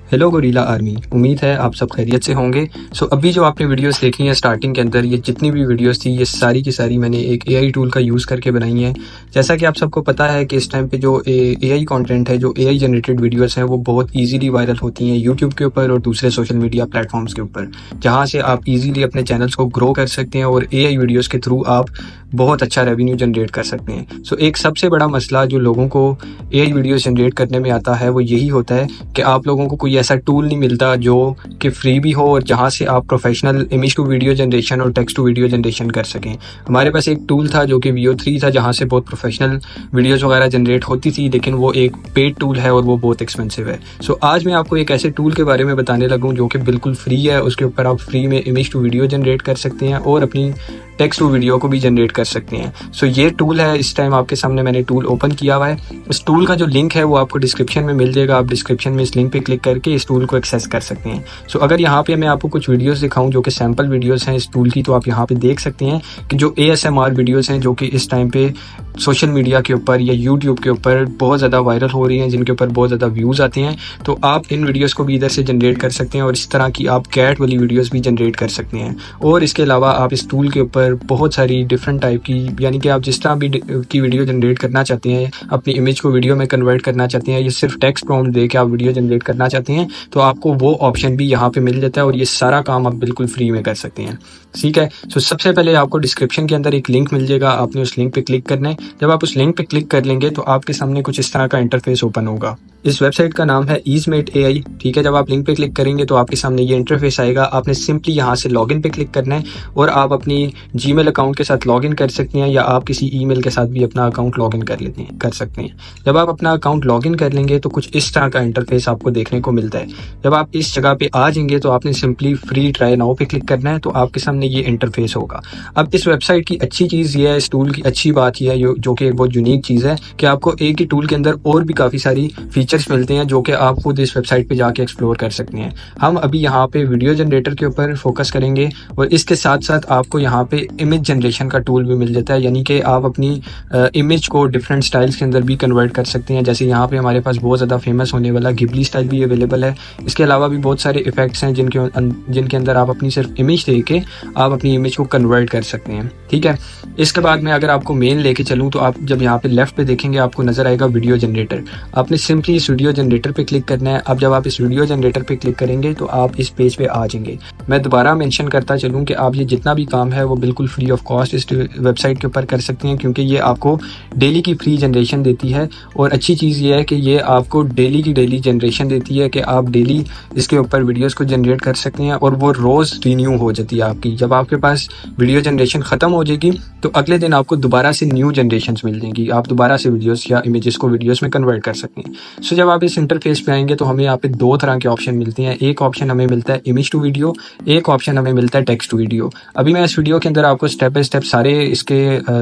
Hello gorilla army, उम्मीद है आप सब खैरियत से होंगे। अभी जो आपने वीडियोस देखी हैं स्टार्टिंग के अंदर, ये जितनी भी वीडियोस थी ये सारी की सारी मैंने एक एआई टूल का यूज़ करके बनाई हैं। जैसा कि आप सबको पता है कि इस टाइम पे जो एआई कंटेंट है, जो एआई जनरेटेड वीडियोस हैं, वो बहुत ईजीली वायरल होती हैं यूट्यूब के ऊपर और दूसरे सोशल मीडिया प्लेटफॉर्म्स के ऊपर, जहाँ से आप ईजीली अपने चैनल्स को ग्रो कर सकते हैं और एआई वीडियोज़ के थ्रू आप बहुत अच्छा रेवेन्यू जनरेट कर सकते हैं। एक सबसे बड़ा मसला जो लोगों को एआई वीडियोस जनरेट करने में आता है वो यही होता है कि आप लोगों को कोई ऐसा टूल नहीं मिलता जो कि फ्री भी हो और जहां से आप professional image to video generation और टेक्स्ट टू वीडियो जनरेशन कर सकें। हमारे पास एक टूल था जो कि VO3 था, जहां से बहुत प्रोफेशनल वीडियोस वगैरह जनरेट होती थी, लेकिन वो एक पेड टूल है और वो बहुत एक्सपेंसिव है। आज मैं आपको एक ऐसे टूल के बारे में बताने लगूँ जो कि बिल्कुल फ्री है। उसके ऊपर आप फ्री में इमेज टू वीडियो जनरेट कर सकते हैं और अपनी टेक्स्ट टू वीडियो को भी जनरेट कर सकते हैं। ये टूल है, इस टाइम आपके सामने मैंने टूल ओपन किया हुआ है। इस टूल का जो लिंक है वो आपको डिस्क्रिप्शन में मिल जाएगा। आप डिस्क्रिप्शन में इस लिंक पे क्लिक करके इस टूल को एक्सेस कर सकते हैं। अगर यहाँ पे मैं आपको कुछ वीडियोस दिखाऊं जो कि सैम्पल वीडियोस हैं इस टूल की, तो आप यहाँ पे देख सकते हैं कि जो ASMR वीडियोस हैं जो कि इस टाइम पे सोशल मीडिया के ऊपर या यूट्यूब के ऊपर बहुत ज़्यादा वायरल हो रही हैं, जिनके ऊपर बहुत ज़्यादा व्यूज़ आते हैं, तो आप इन वीडियोस को भी इधर से जनरेट कर सकते हैं और इस तरह की आप कैट वाली वीडियोस भी जनरेट कर सकते हैं। और इसके अलावा आप इस टूल के ऊपर बहुत सारी डिफरेंट टाइप की, यानी कि आप जिस तरह भी की वीडियो जनरेट करना चाहते हैं, अपनी इमेज को वीडियो में कन्वर्ट करना चाहते हैं, या सिर्फ टेक्स्ट प्रॉम्प्ट दे के आप वीडियो जनरेट करना चाहते हैं, तो आपको वो ऑप्शन भी यहाँ पे मिल जाता है और ये सारा काम आप बिल्कुल फ्री में कर सकते हैं। ठीक है। सबसे पहले आपको डिस्क्रिप्शन के अंदर एक लिंक मिल जाएगा, आपने उस लिंक पे क्लिक करना है। जब आप उस लिंक पे क्लिक कर लेंगे तो आपके सामने कुछ इस तरह का इंटरफेस ओपन होगा। इस वेबसाइट का नाम है EaseMate AI। ठीक है। जब आप लिंक पे क्लिक करेंगे तो आपके सामने ये इंटरफेस आएगा। आपने सिंपली यहाँ से लॉगिन पे क्लिक करना है और आप अपनी जीमेल अकाउंट के साथ लॉगिन कर सकते हैं, या आप किसी ईमेल के साथ भी अपना अकाउंट लॉगिन कर सकते हैं। जब आप अपना अकाउंट लॉगिन कर लेंगे तो कुछ इस तरह का इंटरफेस आपको देखने को मिलता है। जब आप इस जगह पे आ जाएंगे तो आपने सिंपली फ्री ट्राई नाउ पे क्लिक करना है, तो आपके सामने ये इंटरफेस होगा। अब इस वेबसाइट की अच्छी चीज़ ये है, इस टूल की अच्छी बात यह है, जो कि एक बहुत यूनिक चीज़ है, कि आपको एक ही टूल के अंदर और भी काफ़ी सारी फीचर्स मिलते हैं जो कि आप खुद इस वेबसाइट पे जाके एक्सप्लोर कर सकते हैं। हम अभी यहाँ पे वीडियो जनरेटर के ऊपर फोकस करेंगे और इसके साथ साथ आपको यहाँ पे इमेज जनरेशन का टूल भी मिल जाता है, यानी कि आप अपनी इमेज को डिफरेंट स्टाइल्स के अंदर भी कन्वर्ट कर सकते हैं। जैसे यहाँ पे हमारे पास बहुत ज़्यादा फेमस होने वाला घिबली स्टाइल भी अवेलेबल है। इसके अलावा भी बहुत सारे इफेक्ट्स हैं जिनके अंदर आप अपनी सिर्फ इमेज दे के आप अपनी इमेज को कन्वर्ट कर सकते हैं। ठीक है। इसके बाद में अगर आपको मेन लेके चलूँ तो आप जब यहाँ पे लेफ्ट पे देखेंगे आपको नजर आएगा वीडियो जनरेटर। आपने सिंपली इस वीडियो जनरेटर पे क्लिक करना है। अब जब आप इस वीडियो जनरेटर पे क्लिक करेंगे तो आप इस पेज पे आ जाएंगे। मैं दोबारा मेंशन करता चलूँ कि आप ये जितना भी काम है वो बिल्कुल फ्री ऑफ कॉस्ट इस वेबसाइट के ऊपर कर सकते हैं, क्योंकि ये आपको डेली की फ्री जनरेशन देती है। और अच्छी चीज़ ये है कि ये आपको डेली की डेली जनरेशन देती है कि आप डेली इसके ऊपर वीडियोस को जनरेट कर सकते हैं और वो रोज़ रिन्यू हो जाती है आपकी। जब आपके पास वीडियो जनरेशन ख़त्म हो जाएगी तो अगले दिन आपको दोबारा से न्यू जनरेशन्स मिल जाएंगी, आप दोबारा से वीडियोस या इमेजेस को वीडियोस में कन्वर्ट कर सकते हैं। जब आप इस इंटरफेस पे आएंगे तो हमें यहाँ पे दो तरह के ऑप्शन मिलते हैं। एक ऑप्शन हमें मिलता है इमेज टू वीडियो, एक ऑप्शन हमें मिलता है टेक्स्ट टू वीडियो। अभी मैं इस वीडियो के अंदर आपको स्टेप बाय स्टेप सारे इसके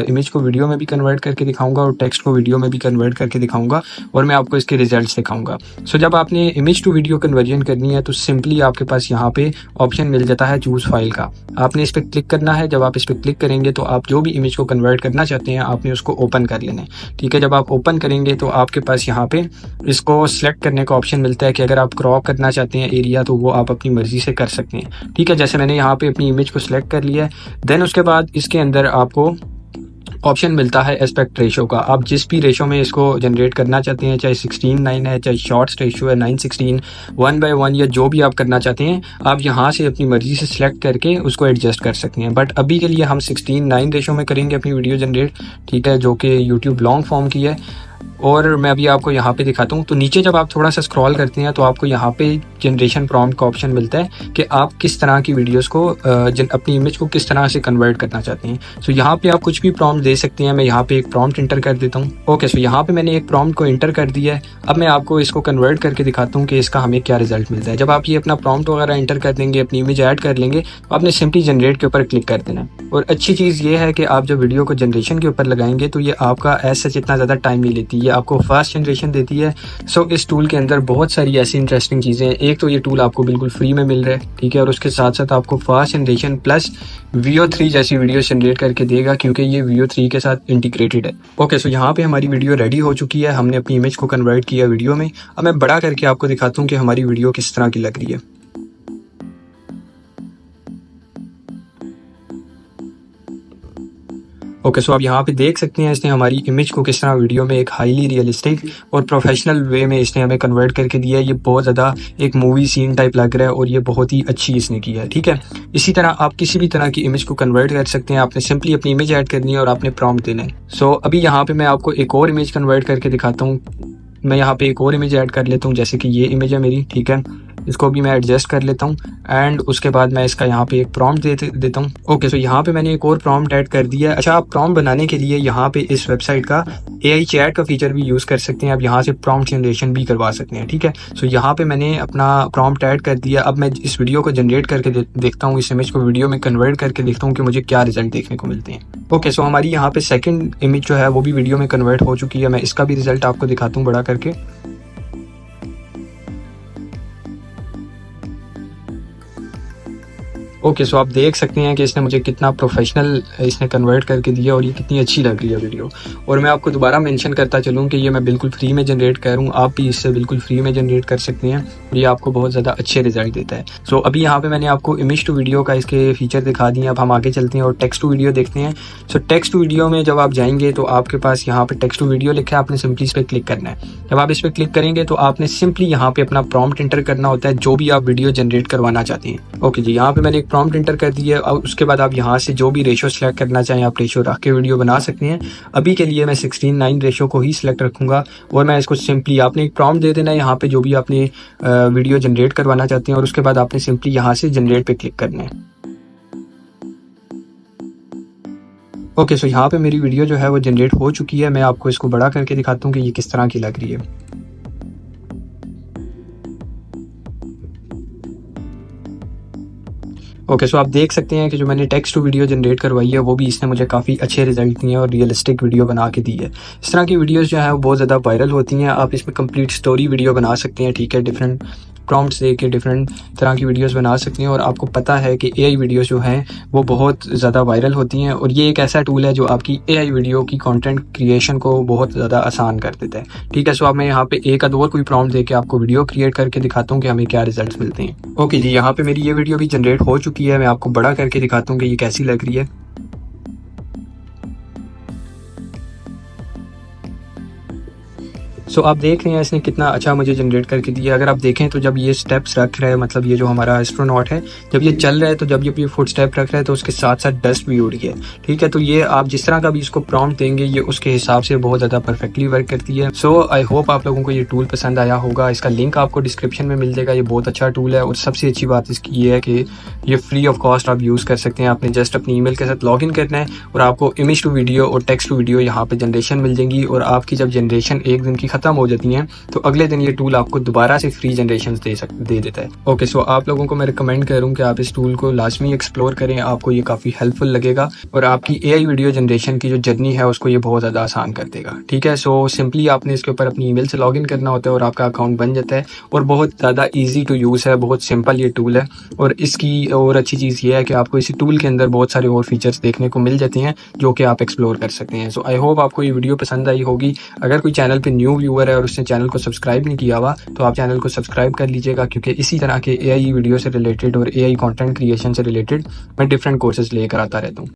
इमेज को वीडियो में भी कन्वर्ट करके दिखाऊंगा और टेक्स्ट को वीडियो में भी कन्वर्ट करके दिखाऊंगा और मैं आपको इसके रिजल्ट्स दिखाऊंगा। जब आपने इमेज टू वीडियो कन्वर्जन करनी है तो सिंपली आपके पास यहाँ पे ऑप्शन मिल जाता है चूज फाइल का। आपने इस पर क्लिक करना है। जब आप इस पर क्लिक करेंगे तो आप जो भी इमेज को कन्वर्ट करना चाहते हैं आपने उसको ओपन कर लेना है। ठीक है। जब आप ओपन करेंगे तो आपके पास यहाँ पे इसको सिलेक्ट करने का ऑप्शन मिलता है कि अगर आप क्रॉप करना चाहते हैं एरिया तो वो आप अपनी मर्जी से कर सकते हैं। ठीक है। जैसे मैंने यहाँ पे अपनी इमेज को सिलेक्ट कर लिया है, देन उसके बाद इसके अंदर आपको ऑप्शन मिलता है एस्पेक्ट रेशो का। आप जिस भी रेशो में इसको जनरेट करना चाहते हैं, चाहे 16:9 है, चाहे शॉर्ट्स रेशो है 9:16, 1:1 या जो भी आप करना चाहते हैं, आप यहाँ से अपनी मर्जी से सिलेक्ट करके उसको एडजस्ट कर सकते हैं। बट अभी के लिए हम 16:9 रेशो में करेंगे अपनी वीडियो जनरेट। ठीक है। जो कि यूट्यूब लॉन्ग फॉर्म की है और मैं अभी आपको यहाँ पे दिखाता हूँ। तो नीचे जब आप थोड़ा सा स्क्रॉल करते हैं तो आपको यहाँ पे जनरेशन प्रॉम्प्ट का ऑप्शन मिलता है कि आप किस तरह की वीडियोस को अपनी इमेज को किस तरह से कन्वर्ट करना चाहते हैं। यहाँ पे आप कुछ भी प्रॉम्प्ट दे सकते हैं। मैं यहाँ पे एक प्रॉम्प्ट इंटर कर देता हूँ। ओके। यहाँ पे मैंने एक प्रॉम्प्ट को इंटर कर दिया है। अब मैं आपको इसको कन्वर्ट करके दिखाता हूँ कि इसका हमें क्या रिजल्ट मिलता है। जब आप ये अपना प्रॉम्प्ट वगैरह इंटर कर देंगे, अपनी इमेज ऐड कर लेंगे, तो आपने सिंपली जनरेट के ऊपर क्लिक कर देना है। और अच्छी चीज़ ये है कि आप जब वीडियो को जनरेशन के ऊपर लगाएंगे तो ये आपका ऐसा इतना ज़्यादा टाइम नहीं लेती, ये आपको फास्ट जनरेशन देती है। सो इस टूल के अंदर बहुत सारी ऐसी इंटरेस्टिंग चीज़ें हैं। एक तो ये टूल आपको बिल्कुल फ्री में मिल रहा है, ठीक है, और उसके साथ साथ आपको फास्ट जनरेशन प्लस VO3 जैसी वीडियो जनरेट करके देगा, क्योंकि ये VO3 के साथ इंटीग्रेटेड है। ओके, सो यहाँ पे हमारी वीडियो रेडी हो चुकी है। हमने अपनी इमेज को कन्वर्ट किया वीडियो में। अब मैं बड़ा करके आपको दिखाता हूँ कि हमारी वीडियो किस तरह की लग रही है। ओके, सो आप यहाँ पे देख सकते हैं इसने हमारी इमेज को किस तरह वीडियो में एक हाईली रियलिस्टिक और प्रोफेशनल वे में इसने हमें कन्वर्ट करके दिया है। ये बहुत ज़्यादा एक मूवी सीन टाइप लग रहा है और ये बहुत ही अच्छी इसने की है, ठीक है। इसी तरह आप किसी भी तरह की इमेज को कन्वर्ट कर सकते हैं। आपने सिंपली अपनी इमेज ऐड करनी है और आपने प्रॉम्प्ट देना है। सो अभी यहाँ पे मैं आपको एक और इमेज कन्वर्ट करके दिखाता हूँ। मैं यहाँ पे एक और इमेज ऐड कर लेता हूँ, जैसे कि ये इमेज है मेरी, ठीक है। इसको भी मैं एडजस्ट कर लेता हूँ एंड उसके बाद मैं इसका यहाँ पे एक प्रॉम्प्ट देता हूँ। ओके, सो यहाँ पे मैंने एक और प्रॉम्प्ट ऐड कर दिया है। अच्छा, आप प्रॉम्प्ट बनाने के लिए यहाँ पे इस वेबसाइट का AI चैट का फीचर भी यूज़ कर सकते हैं। आप यहाँ से प्रॉम्प्ट जनरेशन भी करवा सकते हैं, ठीक है। सो यहाँ पे मैंने अपना प्रॉम्प्ट ऐड कर दिया। अब मैं इस वीडियो को जनरेट करके देखता हूँ, इस इमेज को वीडियो में कन्वर्ट करके देखता हूँ कि मुझे क्या रिजल्ट देखने को मिलते हैं। ओके, सो हमारी यहाँ पे सेकेंड इमेज जो है वो भी वीडियो में कन्वर्ट हो चुकी है। मैं इसका भी रिजल्ट आपको दिखाता हूँ बड़ा करके। ओके, सो आप देख सकते हैं कि इसने मुझे कितना प्रोफेशनल इसने कन्वर्ट करके दिया और ये कितनी अच्छी लग रही है वीडियो। और मैं आपको दोबारा मेंशन करता चलूँ कि ये मैं बिल्कुल फ्री में जनरेट कर रहा हूँ। आप भी इससे बिल्कुल फ्री में जनरेट कर सकते हैं और ये आपको बहुत ज़्यादा अच्छे रिजल्ट देता है। सो अभी यहाँ पे मैंने आपको इमेज टू वीडियो का इसके फीचर दिखा दिए। अब हम आगे चलते हैं और टेक्स्ट टू वीडियो देखते हैं। सो टेक्स्ट टू वीडियो में जब आप जाएंगे तो आपके पास यहाँ पे टेक्स्ट टू वीडियो लिखा है, आपने सिंपली इस पर क्लिक करना है। जब आप इस पर क्लिक करेंगे तो आपने सिंपली यहाँ पे अपना प्रॉम्प्ट एंटर करना होता है, जो भी आप वीडियो जनरेट करवाना चाहते हैं। ओके जी, यहाँ पे मैंने एक प्रॉम्प्ट एंटर कर दिया। और उसके बाद आप यहाँ से जो भी रेशो सिलेक्ट करना चाहें आप रेशो रख के वीडियो बना सकते हैं। अभी के लिए मैं 16:9 रेशो को ही सिलेक्ट रखूंगा और मैं इसको सिंपली, आपने एक प्रॉम्प्ट दे देना है यहाँ पे जो भी आपने वीडियो जनरेट करवाना चाहते हैं और उसके बाद आपने सिंपली यहाँ से जनरेट पे क्लिक करना है। ओके, सो यहाँ पे मेरी वीडियो जो है वो जनरेट हो चुकी है। मैं आपको इसको बड़ा करके दिखाता हूँ कि ये किस तरह की लग रही है। ओके, सो आप देख सकते हैं कि जो मैंने टेक्स्ट टू वीडियो जनरेट करवाई है वो भी इसने मुझे काफ़ी अच्छे रिजल्ट दिए हैं और रियलिस्टिक वीडियो बना के दी है। इस तरह की वीडियोस जो है वो बहुत ज़्यादा वायरल होती हैं। आप इसमें कंप्लीट स्टोरी वीडियो बना सकते हैं, ठीक है। डिफरेंट प्रॉम्प्ट्स दे के डिफरेंट तरह की वीडियोस बना सकते हैं और आपको पता है कि AI वीडियोस जो हैं वो बहुत ज़्यादा वायरल होती हैं और ये एक ऐसा टूल है जो आपकी AI वीडियो की कंटेंट क्रिएशन को बहुत ज़्यादा आसान कर देता है, ठीक है। सो अब मैं यहाँ पे एक आध और कोई प्रॉम्प्ट दे के आपको वीडियो क्रिएट करके दिखाता हूँ कि हमें क्या रिजल्ट मिलते हैं। ओके जी, यहाँ पे मेरी ये वीडियो भी जनरेट हो चुकी है। मैं आपको बड़ा करके दिखाता हूँ कि ये कैसी लग रही है। सो आप देख रहे हैं इसने कितना अच्छा मुझे जनरेट करके दिया। अगर आप देखें तो जब ये स्टेप्स रख रहा है, मतलब ये जो हमारा एस्ट्रोनॉट है, जब ये चल रहा है तो जब ये फुट स्टेप रख रहा है तो उसके साथ साथ डस्ट भी उड़ रही है, ठीक है। तो ये आप जिस तरह का भी इसको प्रॉम्प्ट देंगे ये उसके हिसाब से बहुत ज़्यादा परफेक्टली वर्क करती है। सो आई होप आप लोगों को ये टूल पसंद आया होगा। इसका लिंक आपको डिस्क्रिप्शन में मिल जाएगा। ये बहुत अच्छा टूल है और सबसे अच्छी बात इसकी ये है कि ये फ्री ऑफ कॉस्ट आप यूज़ कर सकते हैं। आपने जस्ट अपनी ईमेल के साथ लॉगिन करना है और आपको इमेज टू वीडियो और टेक्स्ट टू वीडियो यहाँ पे जनरेशन मिल जाएंगी और आपकी जब जनरेशन एक दिन की ख़त्म हो जाती है तो अगले दिन ये टूल आपको दोबारा से फ्री जनरेशन दे देता है। ओके, सो आप लोगों को मैं रिकमेंड करूँ कि आप इस टूल को लाजमी एक्सप्लोर करें। आपको ये काफ़ी हेल्पफुल लगेगा और आपकी AI वीडियो जनरेशन की जो जर्नी है उसको ये बहुत ज़्यादा आसान कर देगा, ठीक है। सो सिंपली आपने इसके ऊपर अपनी ईमेल से लॉगिन करना होता है और आपका अकाउंट बन जाता है और बहुत ज़्यादा ईजी टू यूज़ है, बहुत सिंपल ये टूल है। और इसकी और अच्छी चीज़ ये है कि आपको इसी टूल के अंदर बहुत सारे और फीचर्स देखने को मिल जाते हैं जो कि आप एक्सप्लोर कर सकते हैं। सो आई होप आपको ये वीडियो पसंद आई होगी। अगर कोई चैनल पर न्यू व्यूअर है और उसने चैनल को सब्सक्राइब नहीं किया हुआ तो आप चैनल को सब्सक्राइब कर लीजिएगा, क्योंकि इसी तरह के AI वीडियो से रिलेटेड और AI कंटेंट क्रिएशन से रिलेटेड मैं डिफरेंट कोर्सेज लेकर आता रहता हूँ।